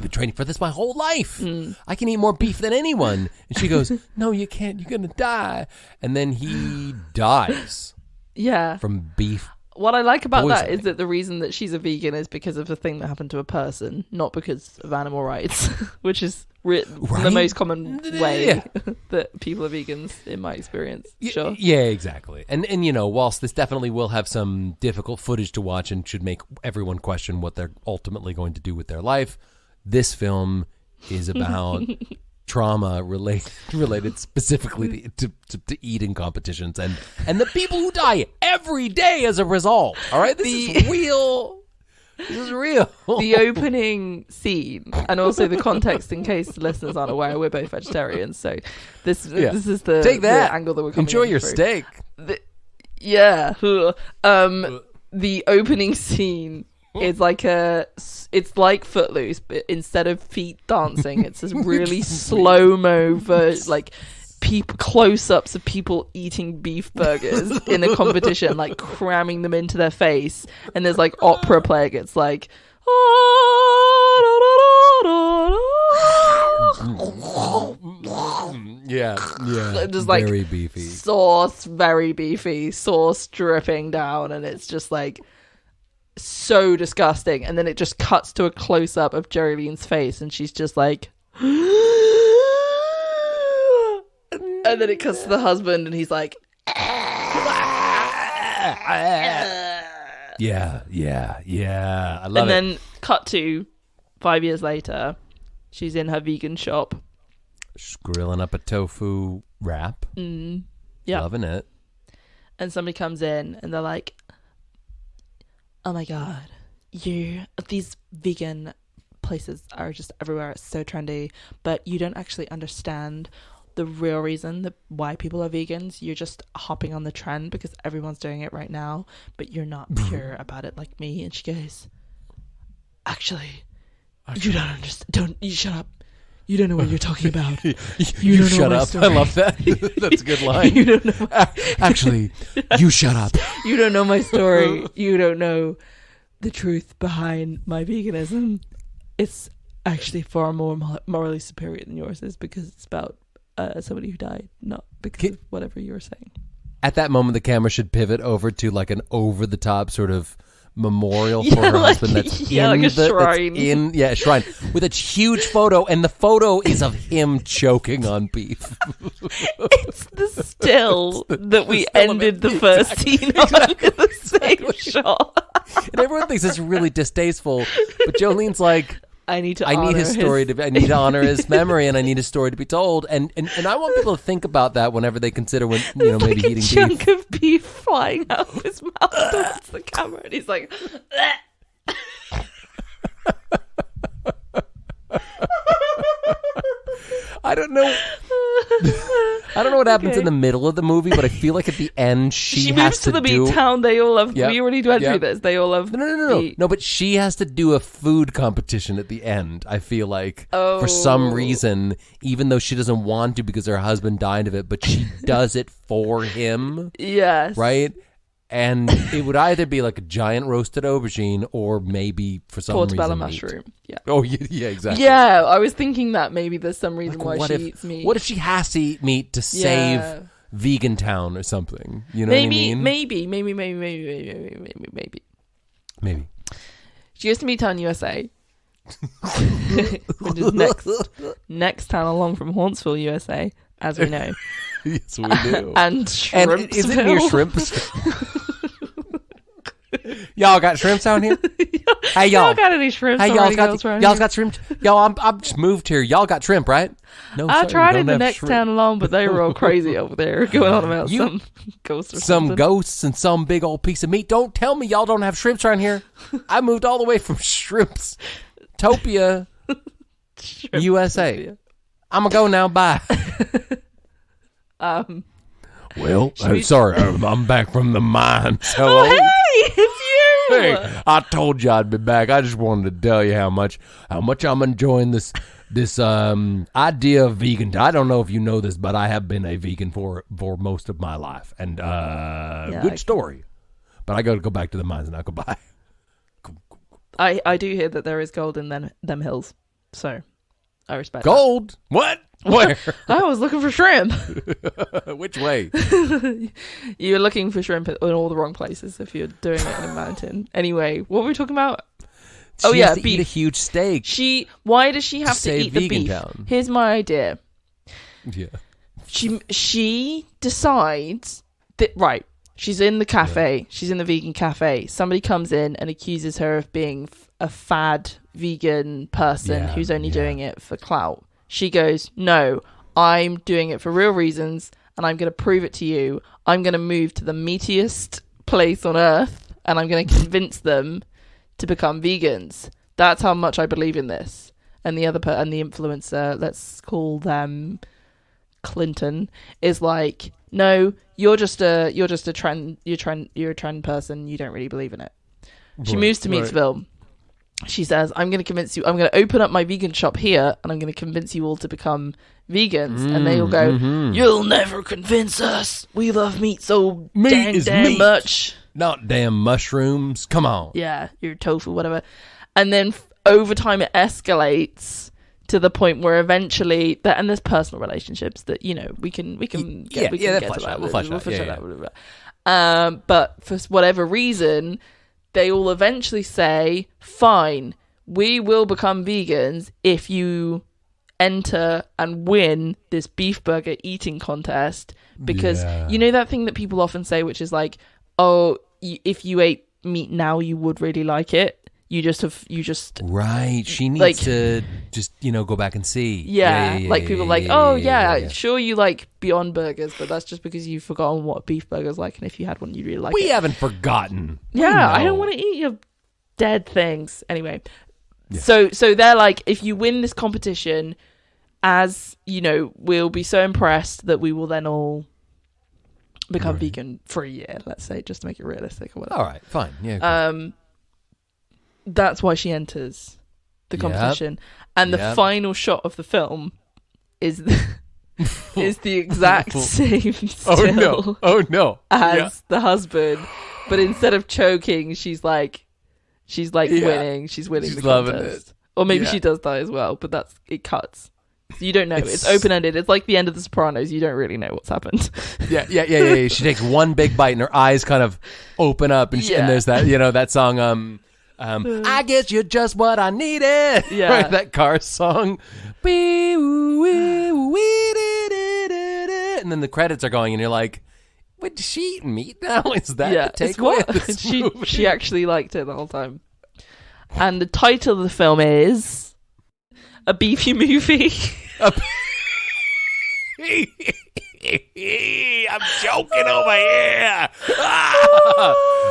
training for this my whole life. I can eat more beef than anyone. And she goes, no, you can't. You're going to die. And then he dies. Yeah. From beef. What I like about that is that the reason that she's a vegan is because of the thing that happened to a person, not because of animal rights, which is the most common way that people are vegans, in my experience. Sure. Yeah, exactly. And whilst this definitely will have some difficult footage to watch and should make everyone question what they're ultimately going to do with their life, this film is about trauma related specifically to eating competitions and the people who die every day as a result. All right, this is real. The opening scene, and also the context, in case the listeners aren't aware, we're both vegetarians, so this is the angle that we're coming. Enjoy your through. steak. The opening scene is like it's like Footloose, but instead of feet dancing, it's this really slow-mo like close-ups of people eating beef burgers in a competition, like cramming them into their face, and there's like opera playing. It's like just like very beefy sauce dripping down, and it's just like so disgusting. And then it just cuts to a close-up of Jolene's face, and she's just like And then it cuts to the husband, and he's like, yeah. I love and it. then cut to 5 years later, she's in her vegan shop. She's grilling up a tofu wrap. Yeah. Loving it. And somebody comes in and they're like, oh my God, these vegan places are just everywhere. It's so trendy, but you don't actually understand the real reason why people are vegans. You're just hopping on the trend because everyone's doing it right now, but you're not pure about it like me. And she goes, actually, you don't understand. You shut up. You don't know what you're talking about. You don't shut know my up. story. I love that. That's a good line. You don't know. Actually, you shut up. You don't know my story. You don't know the truth behind my veganism. It's actually far more morally superior than yours is, because it's about somebody who died, not because of whatever you were saying. At that moment, the camera should pivot over to like an over-the-top sort of memorial for her husband that's like a shrine. A shrine with a huge photo, and the photo is of him choking on beef. It's the still that we ended the first scene on in the same shot. And everyone thinks it's really distasteful, but Jolene's like, I need to I need to honor his memory, and I need his story to be told. And I want people to think about that whenever they consider maybe like eating a chunk beef. of beef flying out of his mouth towards the camera, and he's like, I don't know. I don't know what happens in the middle of the movie, but I feel like at the end she has moves to the do. Meattown. They all have. Yep. We already went Yep. through this. They all have. No. But she has to do a food competition at the end. I feel like for some reason, even though she doesn't want to because her husband died of it, but she does it for him. Yes. Right. And it would either be like a giant roasted aubergine, or maybe for some Portobello reason mushroom. meat. Yeah. Oh yeah, exactly. Yeah, I was thinking that maybe there's some reason why she eats meat. What if she has to eat meat to save Vegan Town or something? You know what I mean? Maybe. She goes to Meattown U.S.A. which is next town along from Hauntsville, USA, as we know. Yes, we do. And Shrimpsville. And is it near Shrimps? Y'all got shrimps down here? Hey, y'all got any shrimps? Hey, y'all got shrimp? Y'all, I'm just moved here. Y'all got shrimp, right? No, I sir, tried we it don't the have next shrimp. town along, but they were all crazy over there, going on about some ghosts or some something. ghosts and some big old piece of meat. Don't tell me y'all don't have shrimps around here. I moved all the way from Shrimpstopia, USA. I'm gonna go now. Bye. Well, I'm sorry. I'm back from the mines. Hello. Oh, hey, it's you. Hey, I told you I'd be back. I just wanted to tell you how much I'm enjoying this idea of vegan. I don't know if you know this, but I have been a vegan for most of my life, and good story. But I got to go back to the mines now. Goodbye. I do hear that there is gold in them hills, so I respect gold. What? Where? I was looking for shrimp. Which way? You're looking for shrimp in all the wrong places if you're doing it in a mountain. Anyway, what were we talking about? She has to eat a huge steak. Why does she have to eat the beef? Town. Here's my idea. Yeah. She decides that, right, she's in the cafe. Yeah. She's in the vegan cafe. Somebody comes in and accuses her of being a fad vegan person who's only doing it for clout. She goes, no, I'm doing it for real reasons, and I'm going to prove it to you. I'm going to move to the meatiest place on earth, and I'm going to convince them to become vegans. That's how much I believe in this. And the other and the influencer, let's call them Clinton, is like, no, you're just a trend. You're a trend person. You don't really believe in it. She moves to Meatsville. She says, I'm going to convince you, I'm going to open up my vegan shop here, and I'm going to convince you all to become vegans. And they all go, you'll never convince us. We love meat so damn much. Not damn mushrooms. Come on. Yeah, your tofu, whatever. And then over time it escalates to the point where eventually, and there's personal relationships that, you know, we can get to that. We'll flesh that. But for whatever reason, they all eventually say, fine, we will become vegans if you enter and win this beef burger eating contest because you know that thing that people often say, which is like, oh, if you ate meat now, you would really like it. You just right. She needs like, to just go back and see. Like people like, oh yeah, sure you like Beyond Burgers, but that's just because you've forgotten what beef burgers like, and if you had one, you'd really like it. We haven't forgotten. Yeah, I don't want to eat your dead things anyway. Yeah. So they're like, if you win this competition, as we'll be so impressed that we will then all become vegan for a year, let's say, just to make it realistic or whatever. All right, fine. Yeah. Cool. That's why she enters the competition. And the final shot of the film is the exact same still as the husband. But instead of choking, she's like winning. She's winning the contest. Or maybe she does die as well, but it cuts. So you don't know. It's open-ended. It's like the end of The Sopranos. You don't really know what's happened. Yeah. She takes one big bite and her eyes kind of open up and there's that, that song, I guess you're just what I needed. Yeah. Right, that car song. And then the credits are going and you're like, what, does she eat meat now? Is that the takeaway of this movie? She actually liked it the whole time. And the title of the film is A Beefy Movie. I'm joking over here.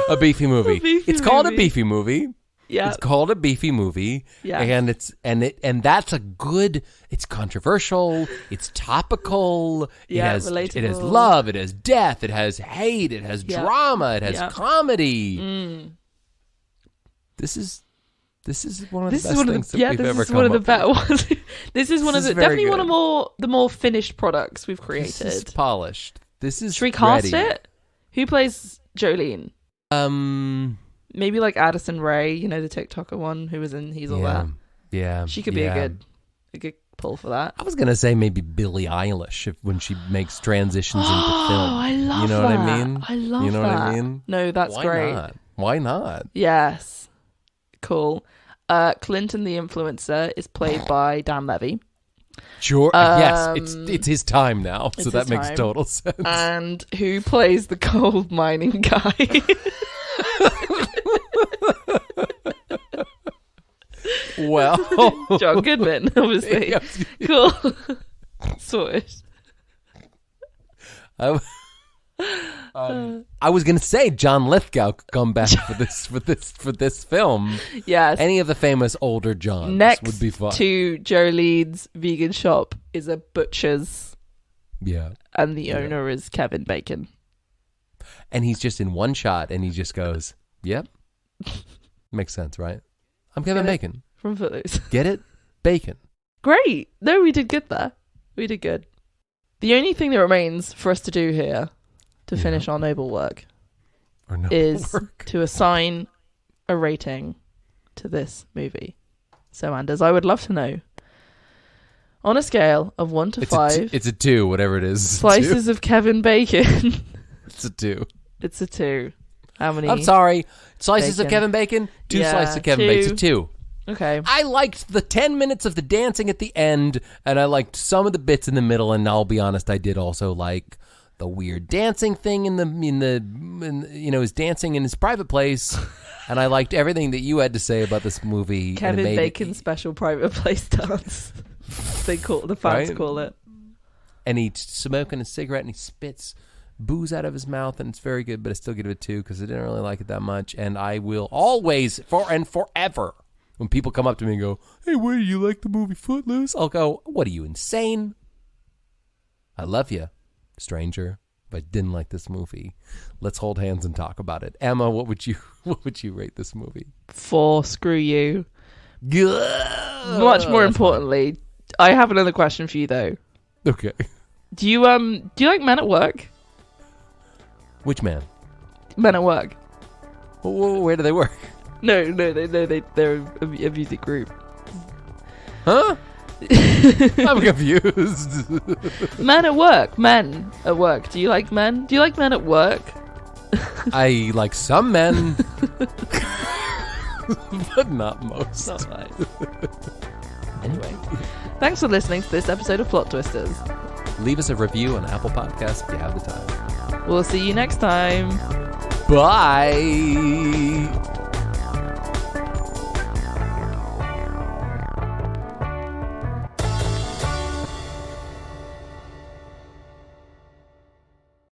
A beefy movie. It's called a beefy movie. Yeah. It's called a beefy movie. Yeah. And that's a good, it's controversial, it's topical, it has love, it has death, it has hate, it has drama, it has comedy. This is one of the best things that we've ever come up with. This is one of the better ones. This is one of the definitely one of the more finished products we've created. This is polished. This is Should we cast it? Who plays Jolene? Maybe like Addison Rae, the TikToker one who was in He's All That. Yeah. She could be a good pull for that. I was gonna say maybe Billie Eilish when she makes transitions into film. Oh, I love that. You know what I mean? I love that. You know what I mean? No, that's great. Why not? Yes. Cool. Clinton the Influencer is played by Dan Levy. Sure. Yes, it's his time now, so that makes total sense. And who plays the gold mining guy? Well, John Goodman, obviously. Cool. Sorted. I was gonna say John Lithgow could come back for this film. Yes. Any of the famous older Johns would be fun. Next to Jolene's vegan shop is a butcher's. Yeah. And the owner is Kevin Bacon. And he's just in one shot and he just goes, "Yep." Makes sense, right? I'm Kevin Bacon. From Footloose. Get it? Bacon. Great. No, we did good there. We did good. The only thing that remains for us to do here to finish our noble work is to assign a rating to this movie. So, Anders, I would love to know, on a scale of 1 to 5... It's a 2, whatever it is. Slices of Kevin Bacon. It's a 2. It's a 2. How many? I'm sorry. Slices of Kevin Bacon? 2 slices of Kevin Bacon. It's a 2. Okay. I liked the 10 minutes of the dancing at the end, and I liked some of the bits in the middle, and I'll be honest, I did also like the weird dancing thing in his dancing in his private place, and I liked everything that you had to say about this movie. Kevin Bacon's special private place dance. The fans call it. And he's smoking a cigarette, and he spits booze out of his mouth, and it's very good, but I still give it a 2 because I didn't really like it that much, and I will always, forever, when people come up to me and go, "Hey, what, do you like the movie Footloose?" I'll go, "What, are you insane? I love you, stranger, but I didn't like this movie. Let's hold hands and talk about it." Emma, what would you rate this movie? 4, screw you. Much more importantly, I have another question for you though. Okay. Do you like Men at Work? Which man? Men at Work. Where do they work? No, they're a music group. Huh? I'm confused. Men at Work. Men at Work. Do you like men? Do you like Men at Work? I like some men, but not most. Not nice. Anyway, thanks for listening to this episode of Plot Twisters. Leave us a review on Apple Podcasts if you have the time. We'll see you next time. Bye.